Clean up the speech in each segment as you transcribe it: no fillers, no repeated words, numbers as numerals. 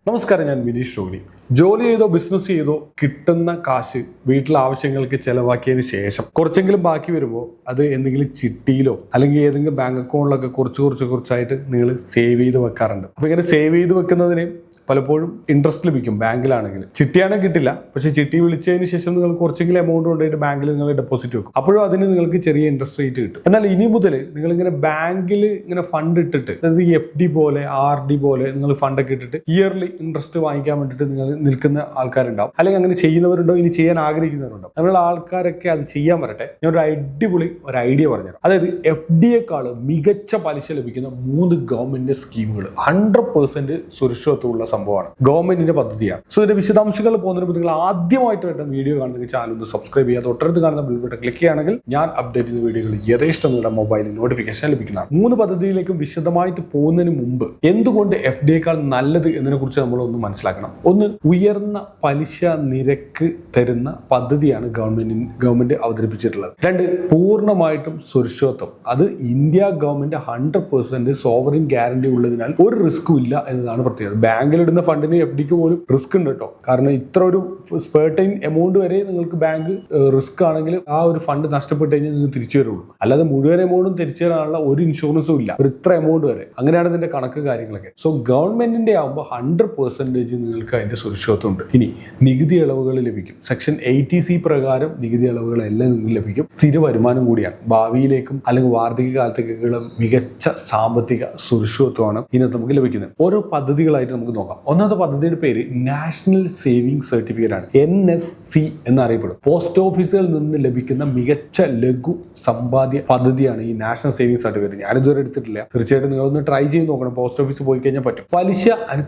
നമസ്കാരം, ഞാൻ വിനീഷ് ഷോലി. ജോലി ചെയ്തോ ബിസിനസ് ചെയ്തോ കിട്ടുന്ന കാശ് വീട്ടിലെ ആവശ്യങ്ങൾക്ക് ചെലവാക്കിയതിന് ശേഷം കുറച്ചെങ്കിലും ബാക്കി വരുമ്പോൾ അത് എന്തെങ്കിലും ചിട്ടിയിലോ അല്ലെങ്കിൽ ഏതെങ്കിലും ബാങ്ക് അക്കൗണ്ടിലൊക്കെ കുറച്ചായിട്ട് നിങ്ങൾ സേവ് ചെയ്ത് വെക്കാറുണ്ട്. അപ്പോൾ ഇങ്ങനെ സേവ് ചെയ്ത് വെക്കുന്നതിന് പലപ്പോഴും ഇൻട്രസ്റ്റ് ലഭിക്കും. ബാങ്കിലാണെങ്കിൽ ചിട്ടിയാണെങ്കിൽ കിട്ടില്ല, പക്ഷേ ചിട്ടി വിളിച്ചതിന് ശേഷം നിങ്ങൾ കുറച്ചെങ്കിലും എമൗണ്ട് കൊണ്ടുപോയിട്ട് ബാങ്കിൽ നിങ്ങൾ ഡെപ്പോസിറ്റ് വെക്കും. അപ്പോഴും അതിന് നിങ്ങൾക്ക് ചെറിയ ഇൻട്രസ്റ്റ് റേറ്റ് കിട്ടും. എന്നാൽ ഇനി മുതൽ നിങ്ങളിങ്ങനെ ബാങ്കിൽ ഇങ്ങനെ ഫണ്ട് ഇട്ടിട്ട്, അതായത് FD പോലെ RD പോലെ നിങ്ങൾ ഫണ്ടൊക്കെ ഇട്ടിട്ട് ഇയർലി ഇൻട്രസ്റ്റ് വാങ്ങിക്കാൻ വേണ്ടിയിട്ട് നിങ്ങൾ നിൽക്കുന്ന ആൾക്കാരുണ്ടാവും, അല്ലെങ്കിൽ അങ്ങനെ ചെയ്യുന്നവരുണ്ടോ, ഇനി ചെയ്യാൻ ആഗ്രഹിക്കുന്നവരുണ്ടാവും. അങ്ങനെയുള്ള ആൾക്കാരൊക്കെ അത് ചെയ്യാൻ വരട്ടെ. ഞാൻ ഒരു അടിപൊളി ഒരു ഐഡിയ പറഞ്ഞുതരാം. അതായത് FDയേക്കാൾ മികച്ച പലിശ ലഭിക്കുന്ന 3 ഗവൺമെന്റ് സ്കീമുകൾ 100% സുരക്ഷിതത്വമുള്ള സംഭവമാണ്, ഗവൺമെന്റിന്റെ പദ്ധതിയാണ്. സോ ഇതിന്റെ വിശദാംശങ്ങൾ പോകുന്നതിന് മുമ്പ് നിങ്ങൾ ആദ്യമായിട്ട് വേണ്ട വീഡിയോ കാണുന്ന ചാനൽ ഒന്ന് സബ്സ്ക്രൈബ് ചെയ്യുക. തൊട്ടടുത്ത് കാണുന്ന ബെൽ ബട്ടൺ ക്ലിക്ക് ചെയ്യുകയാണെങ്കിൽ ഞാൻ അപ്ഡേറ്റ് ചെയ്യുന്ന വീഡിയോകൾ യഥേഷ്ടം നിങ്ങളുടെ മൊബൈലിൽ നോട്ടിഫിക്കേഷൻ ലഭിക്കുന്നതാണ്. 3 പദ്ധതിയിലേക്കും വിശദമായിട്ട് പോകുന്നതിന് മുമ്പ് എന്തുകൊണ്ട് FDയേക്കാൾ നല്ലത് എന്നതിനെ കുറിച്ച് നമ്മളൊന്ന് മനസ്സിലാക്കണം. ഒന്ന്, ഉയർന്ന പലിശ നിരക്ക് തരുന്ന പദ്ധതിയാണ് ഗവൺമെന്റ് അവതരിപ്പിച്ചിട്ടുള്ളത്. 2, പൂർണ്ണമായിട്ടും സുരക്ഷിതത്വം. അത് ഇന്ത്യ ഗവൺമെന്റ് 100% സോവറിൻ ഗ്യാരണ്ടി ഉള്ളതിനാൽ ഒരു റിസ്ക്കും ഇല്ല എന്നതാണ് പ്രത്യേകത. ബാങ്കിൽ ഇടുന്ന ഫണ്ടിന് FDക്ക് പോലും റിസ്ക് ഉണ്ട് കേട്ടോ. കാരണം ഇത്ര ഒരു സ്പെർട്ടൈൻ എമൗണ്ട് വരെ നിങ്ങൾക്ക് ബാങ്ക് റിസ്ക് ആണെങ്കിൽ ആ ഒരു ഫണ്ട് നഷ്ടപ്പെട്ട് കഴിഞ്ഞാൽ നിങ്ങൾക്ക് തിരിച്ചു വരുള്ളൂ. അല്ലാതെ മുഴുവൻ എമൗണ്ടും തിരിച്ചു തരാനുള്ള ഒരു ഇൻഷുറൻസും ഇല്ല, ഒരു ഇത്ര എമൗണ്ട് വരെ. അങ്ങനെയാണ് ഇതിന്റെ കണക്ക് കാര്യങ്ങളൊക്കെ. സോ ഗവൺമെന്റിന്റെ ആകുമ്പോൾ 100% നിങ്ങൾക്ക് അതിന്റെ സുരക്ഷിതത്വം ഉണ്ട്. ഇനി നികുതി ഇളവുകൾ ലഭിക്കും. സെക്ഷൻ 80C പ്രകാരം നികുതി ഇളവുകളെല്ലാം നിങ്ങൾക്ക് ലഭിക്കും. സ്ഥിര വരുമാനം കൂടിയാണ്. ഭാവിയിലേക്കും അല്ലെങ്കിൽ വാർദ്ധക്യ കാലത്തേക്കുള്ള മികച്ച സാമ്പത്തിക സുരക്ഷിതത്വമാണ് ഇന്ന് നമുക്ക് ലഭിക്കുന്നത്. ഓരോ പദ്ധതികളായിട്ട് നമുക്ക് നോക്കാം. ഒന്നാമത്തെ പദ്ധതിയുടെ പേര് നാഷണൽ സേവിംഗ് സർട്ടിഫിക്കറ്റ് ആണ്, NSC എന്നറിയപ്പെടും. പോസ്റ്റ് ഓഫീസുകളിൽ നിന്ന് ലഭിക്കുന്ന മികച്ച ലഘു സമ്പാദ്യ പദ്ധതിയാണ് ഈ നാഷണൽ സേവിംഗ് സർട്ടിഫിക്കറ്റ്. ഞാനിതുവരെ എടുത്തിട്ടില്ല. തീർച്ചയായിട്ടും നിങ്ങളൊന്ന് ട്രൈ ചെയ്ത് നോക്കണം. പോസ്റ്റ് ഓഫീസിൽ പോയി കഴിഞ്ഞാൽ പറ്റും. പലിശ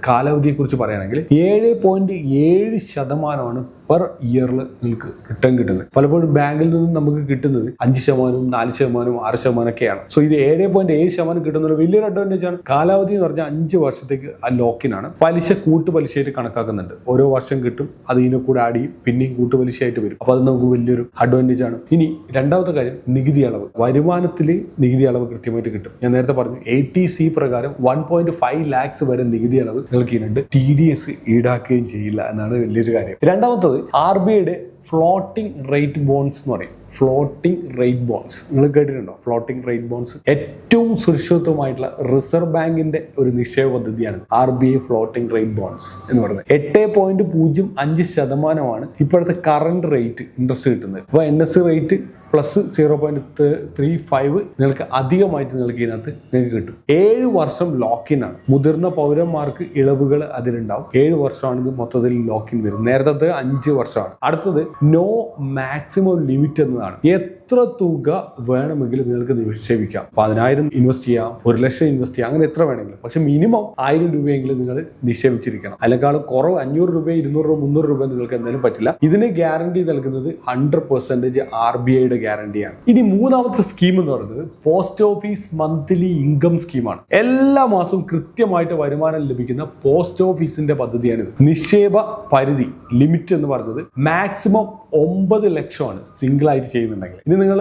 കാലാവധിയെ കുറിച്ച് പറയുകയാണെങ്കിൽ 7.7% പെർ ഇയറിൽ നിങ്ങൾക്ക് റിട്ടേൺ കിട്ടുന്നത്. പലപ്പോഴും ബാങ്കിൽ നിന്ന് നമുക്ക് കിട്ടുന്നത് 5%, 4%, 6% ഒക്കെയാണ്. സോ ഇത് 7.7% കിട്ടുന്ന വലിയൊരു അഡ്വാൻറ്റേജ് ആണ്. കാലാവധി എന്ന് പറഞ്ഞാൽ 5 വർഷത്തേക്ക് ലോക്കിനാണ്. പലിശ കൂട്ടുപലിശയായിട്ട് കണക്കാക്കുന്നുണ്ട്. ഓരോ വർഷം കിട്ടും, അത് ഇതിനെ കൂടെ ആഡ് ചെയ്യും, പിന്നെയും കൂട്ടുപലിശയായിട്ട് വരും. അപ്പോൾ അത് നമുക്ക് വലിയൊരു അഡ്വാൻറ്റേജ് ആണ്. ഇനി രണ്ടാമത്തെ കാര്യം, നികുതി അളവ്. വരുമാനത്തിൽ നികുതി അളവ് കൃത്യമായിട്ട് കിട്ടും. ഞാൻ നേരത്തെ പറഞ്ഞു 80C പ്രകാരം 1.5 lakhs വരെ നികുതി അളവ് നിങ്ങൾക്ക് ഇതിനുണ്ട്. TDS ഈടാക്കുകയും ചെയ്യില്ല എന്നാണ് വലിയൊരു കാര്യം. രണ്ടാമത്തത് RBIയുടെ ഫ്ലോട്ടിംഗ് റേറ്റ് ബോൺസ് എന്ന് പറയും. ഫ്ലോട്ടിംഗ് റേറ്റ് ബോൺസ് നിങ്ങൾ കേട്ടിട്ടുണ്ടോ? ഫ്ലോട്ടിംഗ് റേറ്റ് ബോൺസ് ഏറ്റവും സുരക്ഷിതത്വമായിട്ടുള്ള റിസർവ് ബാങ്കിന്റെ ഒരു നിക്ഷേപ പദ്ധതിയാണ് RBI ഫ്ലോട്ടിംഗ് റേറ്റ് ബോൺസ് എന്ന് പറയുന്നത്. 8.05% ഇപ്പോഴത്തെ കറണ്ട് റേറ്റ് ഇൻട്രസ്റ്റ് കിട്ടുന്നത്. അപ്പോൾ NS റേറ്റ് പ്ലസ് 0.35 നിങ്ങൾക്ക് അധികമായിട്ട് നിങ്ങൾക്ക് ഇതിനകത്ത് നിങ്ങൾക്ക് കിട്ടും. 7 വർഷം ലോക്കിൻ ആണ്. മുതിർന്ന പൗരന്മാർക്ക് ഇളവുകൾ അതിലുണ്ടാവും. 7 വർഷമാണ് ഇത് മൊത്തത്തിൽ ലോക്കിൻ വരും. നേരത്തെ 5 വർഷമാണ്. അടുത്തത് നോ മാക്സിമം ലിമിറ്റ് എന്നതാണ്. എത്ര തുക വേണമെങ്കിലും നിങ്ങൾക്ക് നിക്ഷേപിക്കാം. 10,000 ഇൻവെസ്റ്റ് ചെയ്യാം, 1 ലക്ഷം ഇൻവെസ്റ്റ് ചെയ്യാം, അങ്ങനെ എത്ര വേണമെങ്കിലും. പക്ഷെ മിനിമം 1000 രൂപയെങ്കിലും നിങ്ങൾ നിക്ഷേപിച്ചിരിക്കണം. അല്ലെങ്കിൽ കുറവ് 500 രൂപ, 200 രൂപ, 300 രൂപ നിങ്ങൾക്ക് എന്തായാലും പറ്റില്ല. ഇതിന് ഗ്യാരണ്ടി നൽകുന്നത് 100% RBIയുടെ ഗ്യാരണ്ടിയാണ്. ഇനി മൂന്നാമത്തെ സ്കീം എന്ന് പറയുന്നത് പോസ്റ്റ് ഓഫീസ് മന്ത്ലി ഇൻകം സ്കീമാണ്. എല്ലാ മാസവും കൃത്യമായിട്ട് വരുമാനം ലഭിക്കുന്ന പോസ്റ്റ് ഓഫീസിന്റെ പദ്ധതിയാണിത്. നിക്ഷേപ പരിധി ലിമിറ്റ് എന്ന് പറയുന്നത് മാക്സിമം 9 ലക്ഷമാണ് സിംഗിൾ ആയിട്ട് ചെയ്യുന്നുണ്ടെങ്കിൽ. ഇനി നിങ്ങൾ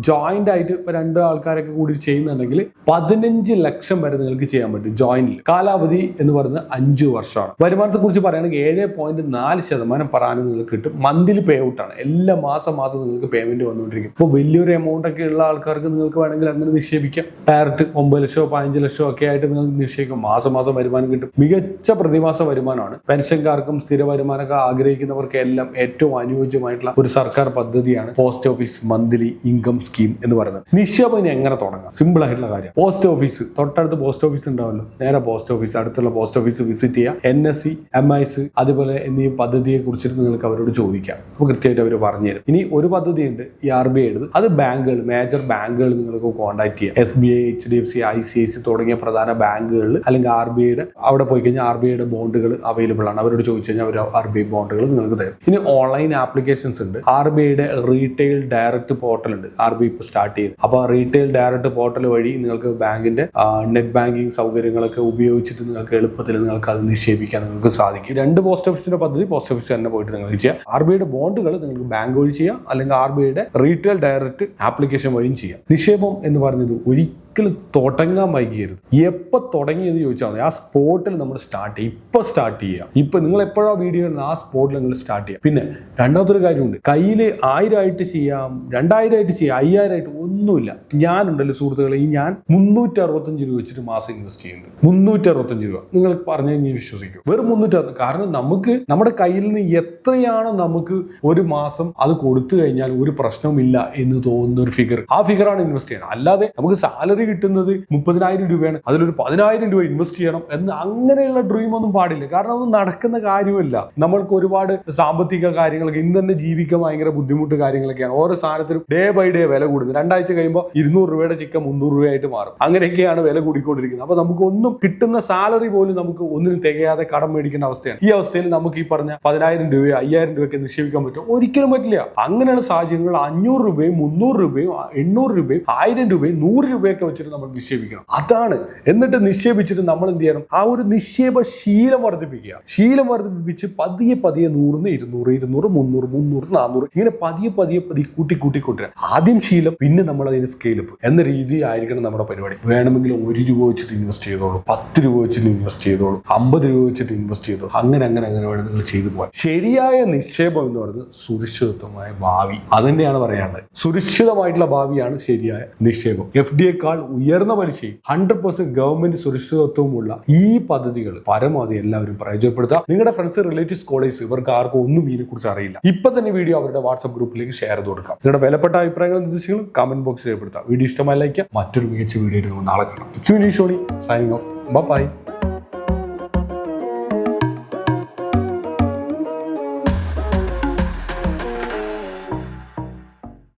ജോയിന്റ് ആയിട്ട് 2 ആൾക്കാരൊക്കെ കൂടി ചെയ്യുന്നുണ്ടെങ്കിൽ 15 ലക്ഷം വരെ നിങ്ങൾക്ക് ചെയ്യാൻ പറ്റും ജോയിന്റിൽ. കാലാവധി എന്ന് പറയുന്നത് 5 വർഷമാണ്. വരുമാനത്തെ കുറിച്ച് പറയുകയാണെങ്കിൽ 7.4% per annum നിങ്ങൾക്ക് കിട്ടും. മന്ത്ലി പേ ഔട്ടാണ്. എല്ലാ മാസം നിങ്ങൾക്ക് പേയ്മെന്റ് വന്നുകൊണ്ടിരിക്കും. ഇപ്പോൾ വലിയൊരു എമൗണ്ട് ഒക്കെ ഉള്ള ആൾക്കാർക്ക് നിങ്ങൾക്ക് വേണമെങ്കിൽ അങ്ങനെ നിക്ഷേപിക്കാം. ഡയറക്റ്റ് 9 ലക്ഷമോ 15 ലക്ഷമോ ഒക്കെ ആയിട്ട് നിങ്ങൾക്ക് നിക്ഷേപിക്കാം. മാസം വരുമാനം കിട്ടും. മികച്ച പ്രതിമാസ വരുമാനമാണ്. പെൻഷൻകാർക്കും സ്ഥിര വരുമാനമൊക്കെ ആഗ്രഹിക്കുന്നവർക്കും എല്ലാം ഏറ്റവും അനുയോജ്യമായിട്ടുള്ള ഒരു സർക്കാർ പദ്ധതിയാണ് post office monthly income scheme എന്ന് പറയുന്നത്. നിക്ഷേപം എങ്ങനെ തുടങ്ങാം? സിമ്പിൾ ആയിട്ടുള്ള കാര്യം. പോസ്റ്റ് ഓഫീസ്, തൊട്ടടുത്ത് പോസ്റ്റ് ഓഫീസ് ഉണ്ടാവല്ലോ, നേരെ പോസ്റ്റ് ഓഫീസ്, അടുത്തുള്ള പോസ്റ്റ് ഓഫീസ് വിസിറ്റ് ചെയ്യുക. NSC, MIS അതുപോലെ എന്നീ പദ്ധതിയെ കുറിച്ചിട്ട് നിങ്ങൾക്ക് അവരോട് ചോദിക്കാം. അപ്പോൾ കൃത്യമായിട്ട് അവർ പറഞ്ഞുതരും. ഇനി ഒരു പദ്ധതി ഉണ്ട് ഈ RBIയുടെ. അത് ബാങ്കുകൾ, മേജർ ബാങ്കുകൾ നിങ്ങൾക്ക് കോൺടാക്ട് ചെയ്യാം. SBI, HDFC, ICICI തുടങ്ങിയ പ്രധാന ബാങ്കുകളിൽ അല്ലെങ്കിൽ RBIയുടെ അവിടെ പോയി കഴിഞ്ഞാൽ RBIയുടെ ബോണ്ടുകൾ അവൈലബിൾ ആണ്. അവരോട് ചോദിച്ചു കഴിഞ്ഞാൽ അവർ RBI ബോണ്ടുകൾ നിങ്ങൾക്ക് തരും. ഇനി ഓൺലൈൻ ആപ്ലിക്കേഷൻസ് ഉണ്ട്. RBIയുടെ റീറ്റെയിൽ ഡയറക്റ്റ് പോർട്ടൽ ഉണ്ട്. RBI ഇപ്പോൾ സ്റ്റാർട്ട് ചെയ്ത്. അപ്പോൾ റീറ്റെയിൽ ഡയറക്റ്റ് പോർട്ടൽ വഴി നിങ്ങൾക്ക് ബാങ്കിന്റെ നെറ്റ് ബാങ്കിങ് സൗകര്യങ്ങളൊക്കെ ഉപയോഗിച്ചിട്ട് നിങ്ങൾക്ക് എളുപ്പത്തിൽ നിങ്ങൾക്ക് അത് നിക്ഷേപിക്കാൻ നിങ്ങൾക്ക് സാധിക്കും. 2 പോസ്റ്റ് ഓഫീസിന്റെ പദ്ധതി പോസ്റ്റ് ഓഫീസ് തന്നെ പോയിട്ട് നിങ്ങൾക്ക് ചെയ്യാം. RBIയുടെ ബോണ്ടുകൾ നിങ്ങൾക്ക് ബാങ്ക് വഴി ചെയ്യാം, അല്ലെങ്കിൽ RBIയുടെ റീറ്റെയിൽ ഡയറക്റ്റ് ആപ്ലിക്കേഷൻ വഴിയും ചെയ്യാം. നിക്ഷേപം എന്ന് പറഞ്ഞത് ഒരിക്കലും ഒരിക്കലും തുടങ്ങാൻ വൈകിയരുത്. എപ്പോൾ തുടങ്ങിയെന്ന് ചോദിച്ചാൽ മതി, ആ സ്പോട്ടിൽ നമ്മൾ സ്റ്റാർട്ട് ചെയ്യും. ഇപ്പം സ്റ്റാർട്ട് ചെയ്യുക. ഇപ്പം നിങ്ങൾ എപ്പോഴാ വീഡിയോ ആ സ്പോട്ടിൽ നിങ്ങൾ സ്റ്റാർട്ട് ചെയ്യുക. പിന്നെ രണ്ടാമതൊരു കാര്യമുണ്ട്, കയ്യിൽ 1000 ആയിട്ട് ചെയ്യാം, 2000 ആയിട്ട് ചെയ്യാം, 5000 ആയിട്ട് ഒന്നുമില്ല. ഞാനുണ്ടല്ലോ സുഹൃത്തുക്കളെ, ഞാൻ 365 രൂപ വെച്ചിട്ട് മാസം ഇൻവെസ്റ്റ് ചെയ്യുന്നുണ്ട്. 365 രൂപ നിങ്ങൾ പറഞ്ഞു കഴിഞ്ഞാൽ വിശ്വസിക്കും. വെറും 360. കാരണം നമുക്ക് നമ്മുടെ കയ്യിൽ നിന്ന് എത്രയാണ് നമുക്ക് ഒരു മാസം അത് കൊടുത്തു കഴിഞ്ഞാൽ ഒരു പ്രശ്നവുമില്ല എന്ന് തോന്നുന്ന ഒരു ഫിഗർ, ആ ഫിഗറാണ് ഇൻവെസ്റ്റ് ചെയ്യണം. അല്ലാതെ നമുക്ക് സാലറി കിട്ടുന്നത് 30,000 രൂപയാണ്, അതിലൊരു 10,000 രൂപ ഇൻവെസ്റ്റ് ചെയ്യണം എന്ന് അങ്ങനെയുള്ള ഡ്രീം ഒന്നും പാടില്ല. കാരണം അത് നടക്കുന്ന കാര്യമല്ല. നമ്മൾക്ക് ഒരുപാട് സാമ്പത്തിക കാര്യങ്ങളൊക്കെ ഇന്ന് തന്നെ ജീവിക്കാൻ ഭയങ്കര ബുദ്ധിമുട്ട് കാര്യങ്ങളൊക്കെയാണ്. ഓരോ സാധനത്തിനും ഡേ ബൈ ഡേ വില കൂടുന്നത്. 2 ആഴ്ച കഴിയുമ്പോൾ 200 രൂപയുടെ ചിക്കൻ 300 രൂപയായിട്ട് മാറും. അങ്ങനെയൊക്കെയാണ് വില കൂടിക്കൊണ്ടിരിക്കുന്നത്. അപ്പൊ നമുക്ക് ഒന്നും കിട്ടുന്ന സാലറി പോലും നമുക്ക് ഒന്നിനും തികയാതെ കടം മേടിക്കേണ്ട അവസ്ഥയാണ്. ഈ അവസ്ഥയിൽ നമുക്ക് ഈ പറഞ്ഞ 10,000 രൂപയോ 5,000 രൂപയൊക്കെ നിക്ഷേപിക്കാൻ പറ്റും? ഒരിക്കലും പറ്റില്ല. അങ്ങനെയുള്ള സാഹചര്യങ്ങൾ 500 രൂപയും 300 രൂപയും 800 രൂപയും 1000 രൂപയും 100 രൂപയൊക്കെ വെച്ചിട്ട് നമ്മൾ നിക്ഷേപിക്കണം. അതാണ്. എന്നിട്ട് നിക്ഷേപിച്ചിട്ട് നമ്മൾ എന്ത് ചെയ്യണം? ആ ഒരു നിക്ഷേപ ശീലം വർദ്ധിപ്പിക്കുക. ശീലം വർദ്ധിപ്പിച്ച് പതിയെ 100, 200, 300, 300, 400 ഇങ്ങനെ പതിയെ കൂട്ടിക്കൊണ്ടിരിക്കുക. ആദ്യം ശീലം, പിന്നെ നമ്മൾ അതിന് സ്കെയിലപ്പ് എന്ന രീതി ആയിരിക്കണം നമ്മുടെ പരിപാടി. വേണമെങ്കിൽ 1 രൂപ വെച്ചിട്ട് ഇൻവെസ്റ്റ് ചെയ്തോളൂ, 10 രൂപ വെച്ചിട്ട് ഇൻവെസ്റ്റ് ചെയ്തോളൂ, 50 രൂപ വെച്ചിട്ട് ഇൻവെസ്റ്റ് ചെയ്തോളൂ. അങ്ങനെ വേണം നിങ്ങൾ ചെയ്തു പോകാൻ. ശരിയായ നിക്ഷേപം എന്ന് പറയുന്നത് സുരക്ഷിതത്വമായ ഭാവി. അതുതന്നെയാണ് പറയാനുള്ളത്. സുരക്ഷിതമായിട്ടുള്ള ഭാവിയാണ് ശരിയായ നിക്ഷേപം. FD-യേക്കാൾ ഉയർന്ന പലിശയും 100% ഗവൺമെന്റ് സുരക്ഷിതത്വമുള്ള ഈ പദ്ധതികൾ പരമാവധി എല്ലാവരും പ്രയോജനപ്പെടുത്തുക. നിങ്ങളുടെ ഫ്രണ്ട്സ്, റിലേറ്റീവ്സ്, കോളേജ് ഇവർക്ക് ആർക്കും ഒന്നും ഇതിനെക്കുറിച്ച് അറിയില്ല. ഇപ്പൊ തന്നെ വീഡിയോ അവരുടെ വാട്സ്ആപ്പ് ഗ്രൂപ്പിലേക്ക് ഷെയർ ചെയ്ത് കൊടുക്കാം. നിങ്ങളുടെ വിലപ്പെട്ട അഭിപ്രായങ്ങളും നിർദ്ദേശങ്ങളും കമന്റ് ബോക്സിൽ രേഖപ്പെടുത്താം. വീഡിയോ ഇഷ്ടമായി ലൈക്ക്. മറ്റൊരു മികച്ച വീഡിയോ നാളെ കാണാം. It's me Shoni, signing off. By.